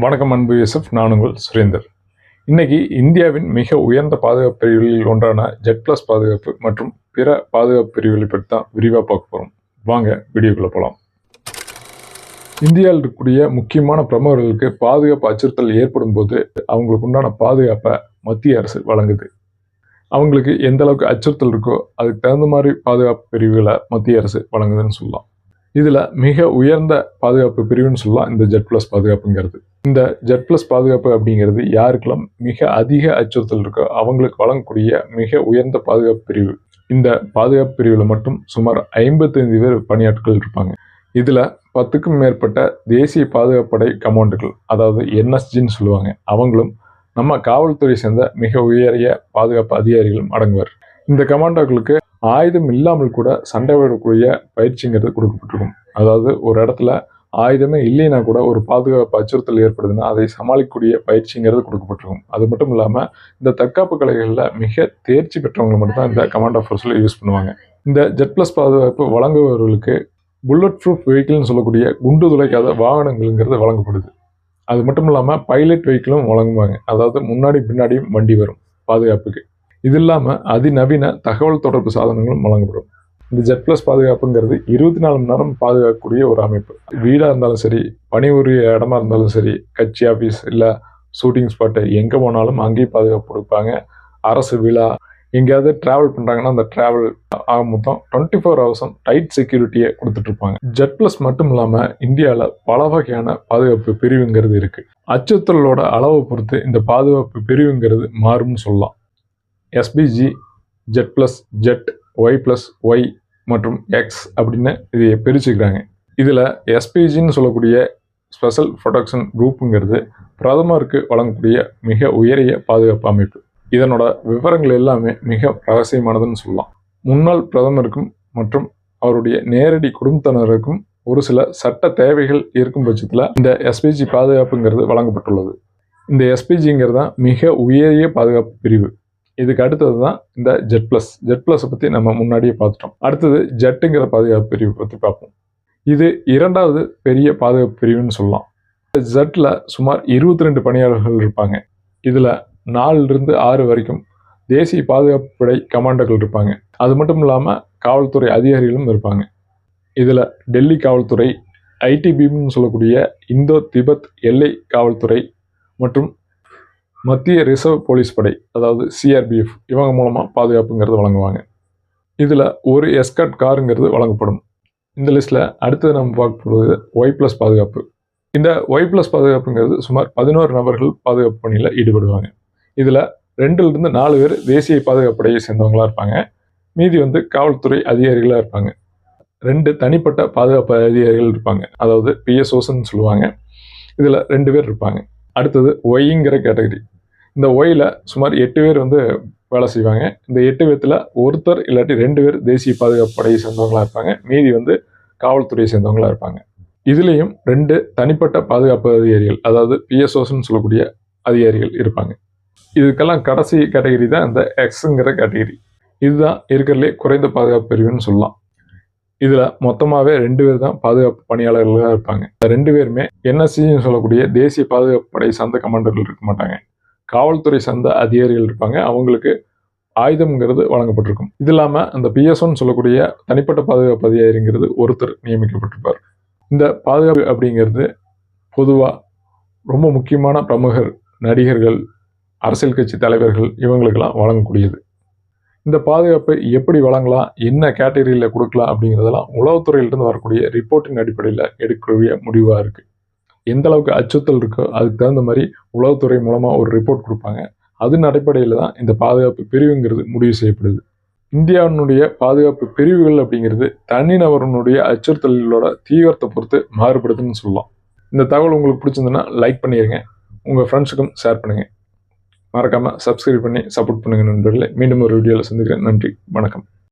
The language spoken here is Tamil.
வணக்கம் அன்பு யூசுப், நான் உங்கள் சுரேந்தர். இன்னைக்கு இந்தியாவின் மிக உயர்ந்த பாதுகாப்பு பிரிவுகளில் ஒன்றான ஜெட் பிளஸ் பாதுகாப்பு மற்றும் பிற பாதுகாப்பு பிரிவுகளை பற்றி தான் விரிவாக பார்க்க போகிறோம். வாங்க வீடியோக்குள்ள போகலாம். இந்தியாவில் இருக்கக்கூடிய முக்கியமான பிரமுகர்களுக்கு பாதுகாப்பு அச்சுறுத்தல் ஏற்படும் போது அவங்களுக்கு உண்டான பாதுகாப்பை மத்திய அரசு வழங்குது. அவங்களுக்கு எந்த அளவுக்கு அச்சுறுத்தல் இருக்கோ அதுக்கு தகுந்த மாதிரி பாதுகாப்பு பிரிவுகளை மத்திய அரசு வழங்குதுன்னு சொல்லலாம். இதில் மிக உயர்ந்த பாதுகாப்பு பிரிவுன்னு சொல்லலாம் இந்த ஜெட் பிளஸ் பாதுகாப்புங்கிறது. இந்த ஜெட் பிளஸ் பாதுகாப்பு அப்படிங்கிறது யாருக்கெல்லாம் மிக அதிக அச்சுறுத்தல் இருக்கோ அவங்களுக்கு வழங்கக்கூடிய மிக உயர்ந்த பாதுகாப்பு பிரிவு. இந்த பாதுகாப்பு பிரிவில் மட்டும் சுமார் 55 பேர் பணியாட்கள் இருப்பாங்க. இதில் 10க்கும் மேற்பட்ட தேசிய பாதுகாப்பு படை கமாண்டர்கள், அதாவது NSGன்னு சொல்லுவாங்க, அவங்களும் நம்ம காவல்துறை சேர்ந்த மிக உயரிய பாதுகாப்பு அதிகாரிகளும் அடங்குவார். இந்த கமாண்டோக்களுக்கு ஆயுதம் இல்லாமல் கூட சண்டை விடக்கூடிய பயிற்சிங்கிறது கொடுக்கப்பட்டிருக்கும். அதாவது ஒரு இடத்துல ஆயுதமே இல்லைன்னா கூட ஒரு பாதுகாப்பு அச்சுறுத்தல் ஏற்படுதுன்னா அதை சமாளிக்கக்கூடிய பயிற்சிங்கிறது கொடுக்கப்பட்டிருக்கும். அது மட்டும் இல்லாமல் இந்த தற்காப்பு கலைகளில் மிக தேர்ச்சி பெற்றவங்க மட்டும்தான் இந்த கமாண்டோ ஃபோர்ஸில் யூஸ் பண்ணுவாங்க. இந்த ஜெட் பிளஸ் பாதுகாப்பு வழங்குபவர்களுக்கு புல்லட் ப்ரூஃப் வெஹிக்கிள்னு சொல்லக்கூடிய குண்டு துளைக்காத வாகனங்கள்ங்கிறது வழங்கப்படுது. அது மட்டும் இல்லாமல் பைலட் வெஹிக்கிளும் வழங்குவாங்க. அதாவது முன்னாடி பின்னாடியும் வண்டி வரும் பாதுகாப்புக்கு. இது இல்லாமல் அதிநவீன தகவல் தொடர்பு சாதனங்களும் வழங்கப்படும். இந்த ஜெட் பிளஸ் பாதுகாப்புங்கிறது 24 மணி நேரம் பாதுகாக்கக்கூடிய ஒரு அமைப்பு. வீடாக இருந்தாலும் சரி, பணிபுரிய இடமா இருந்தாலும் சரி, கட்சி ஆஃபீஸ் இல்லை ஷூட்டிங் ஸ்பாட்டு எங்கே போனாலும் அங்கேயும் பாதுகாப்பு கொடுப்பாங்க. அரசு விழா எங்கேயாவது ட்ராவல் பண்ணுறாங்கன்னா அந்த ட்ராவல் ஆக மொத்தம் 24 ஹவர்ஸும் டைட் செக்யூரிட்டியை கொடுத்துட்ருப்பாங்க. ஜெட் பிளஸ் மட்டும் இல்லாமல் இந்தியாவில் பல வகையான பாதுகாப்பு பிரிவுங்கிறது இருக்குது. அச்சுறுத்தலோட அளவை பொறுத்து இந்த பாதுகாப்பு பிரிவுங்கிறது மாறும்னு சொல்லலாம். SBG, Z plus, Z, Y plus, Y மற்றும் எக்ஸ் அப்படின்னு இதை பிரிச்சுக்கிறாங்க. இதில் SPGன்னு சொல்லக்கூடிய ஸ்பெஷல் ப்ரொடெக்ஷன் குரூப்புங்கிறது பிரதமருக்கு வழங்கக்கூடிய மிக உயரிய பாதுகாப்பு அமைப்பு. இதனோட விவரங்கள் எல்லாமே மிக ரகசியமானதுன்னு சொல்லலாம். முன்னாள் பிரதமருக்கும் மற்றும் அவருடைய நேரடி குடும்பத்தினருக்கும் ஒரு சில சட்ட தேவைகள் இருக்கும் பட்சத்தில் இந்த SPG பாதுகாப்புங்கிறது வழங்கப்பட்டுள்ளது. இந்த SPGங்கிறது தான் மிக உயரிய பாதுகாப்பு பிரிவு. இதுக்கு அடுத்தது தான் இந்த ஜெட் பிளஸ். ஜெட் பிளஸை பற்றி நம்ம முன்னாடியே பார்த்துட்டோம். அடுத்தது ஜெட்டுங்கிற பாதுகாப்பு பிரிவு பற்றி பார்ப்போம். இது இரண்டாவது பெரிய பாதுகாப்பு பிரிவுன்னு சொல்லலாம். ஜெட்டில் சுமார் 22 பணியாளர்கள் இருப்பாங்க. இதில் 4லிருந்து 6 வரைக்கும் தேசிய பாதுகாப்பு படை கமாண்டர்கள் இருப்பாங்க. அது மட்டும் இல்லாமல் காவல்துறை அதிகாரிகளும் இருப்பாங்க. இதில் டெல்லி காவல்துறை, ITBPன்னு சொல்லக்கூடிய இந்தோ திபெத் எல்லை காவல்துறை மற்றும் மத்திய ரிசர்வ் போலீஸ் படை, அதாவது CRPF, இவங்க மூலமாக பாதுகாப்புங்கிறது வழங்குவாங்க. இதில் ஒரு எஸ்கார்ட் காருங்கிறது வழங்கப்படும். இந்த லிஸ்ட்டில் அடுத்தது நம்ம பார்க்க போகிறது ஒய் பிளஸ் பாதுகாப்பு. இந்த ஒய் பிளஸ் பாதுகாப்புங்கிறது சுமார் 11 நபர்கள் பாதுகாப்பு பணியில் ஈடுபடுவாங்க. இதில் 2லிருந்து 4 பேர் தேசிய பாதுகாப்பு படையை சேர்ந்தவங்களாக இருப்பாங்க. மீதி காவல்துறை அதிகாரிகளாக இருப்பாங்க. 2 தனிப்பட்ட பாதுகாப்பு அதிகாரிகள் இருப்பாங்க, அதாவது PSOஸ்ன்னு சொல்லுவாங்க. இதில் 2 பேர் இருப்பாங்க. அடுத்தது ஒய்ங்கிற கேட்டகரி. இந்த ஒயில் சுமார் 8 பேர் வேலை செய்வாங்க. இந்த 8 பேர்த்தில் ஒருத்தர் இல்லாட்டி 2 பேர் தேசிய பாதுகாப்பு படையை சேர்ந்தவங்களாக இருப்பாங்க. மீதி காவல்துறையை சேர்ந்தவங்களாக இருப்பாங்க. இதுலேயும் 2 தனிப்பட்ட பாதுகாப்பு அதிகாரிகள், அதாவது PSOஸ்ன்னு சொல்லக்கூடிய அதிகாரிகள் இருப்பாங்க. இதுக்கெல்லாம் கடைசி கேட்டகரி தான் இந்த எக்ஸுங்கிற கேட்டகரி. இதுதான் இருக்கிறதுலே குறைந்த பாதுகாப்பு பிரிவுன்னு சொல்லலாம். இதில் மொத்தமாகவே 2 பேர் தான் பாதுகாப்பு பணியாளர்களாக இருப்பாங்க. இந்த 2 பேருமே NSCன்னு சொல்லக்கூடிய தேசிய பாதுகாப்பு படை சார்ந்த கமாண்டர்கள் இருக்க மாட்டாங்க. காவல்துறை சார்ந்த அதிகாரிகள் இருப்பாங்க. அவங்களுக்கு ஆயுதம்ங்கிறது வழங்கப்பட்டிருக்கும். இது இல்லாமல் அந்த PSOன்னு சொல்லக்கூடிய தனிப்பட்ட பாதுகாப்பு அதிகாரிங்கிறது ஒருத்தர் நியமிக்கப்பட்டிருப்பார். இந்த பாதுகாப்பு அப்படிங்கிறது பொதுவாக ரொம்ப முக்கியமான பிரமுகர், நடிகர்கள், அரசியல் கட்சி தலைவர்கள் இவங்களுக்கெல்லாம் வழங்கக்கூடியது. இந்த பாதுகாப்பை எப்படி வழங்கலாம், என்ன கேட்டகரியில் கொடுக்கலாம் அப்படிங்கிறதெல்லாம் உளவுத்துறையிலிருந்து வரக்கூடிய ரிப்போர்ட்டின் அடிப்படையில் எடுக்கக்கூடிய முடிவாக இருக்குது. எந்த அளவுக்கு அச்சுறுத்தல் இருக்கோ அதுக்கு தகுந்த மாதிரி உளவுத்துறை மூலமாக ஒரு ரிப்போர்ட் கொடுப்பாங்க. அதன் அடிப்படையில் தான் இந்த பாதுகாப்பு பிரிவுங்கிறது முடிவு செய்யப்படுது. இந்தியாவினுடைய பாதுகாப்பு பிரிவுகள் அப்படிங்கிறது தனிநபருடைய அச்சுறுத்தல்களோட தீவிரத்தை பொறுத்து மாறுபடுதுன்னு சொல்லலாம். இந்த தகவல் உங்களுக்கு பிடிச்சிருந்ததுன்னா லைக் பண்ணிடுங்க, உங்கள் ஃப்ரெண்ட்ஸுக்கும் ஷேர் பண்ணுங்கள். மறக்காமல் சப்ஸ்கிரைப் பண்ணி சப்போர்ட் பண்ணுங்கள் நண்பர்களே. மீண்டும் ஒரு வீடியோவில் சந்திக்கிறேன். நன்றி, வணக்கம்.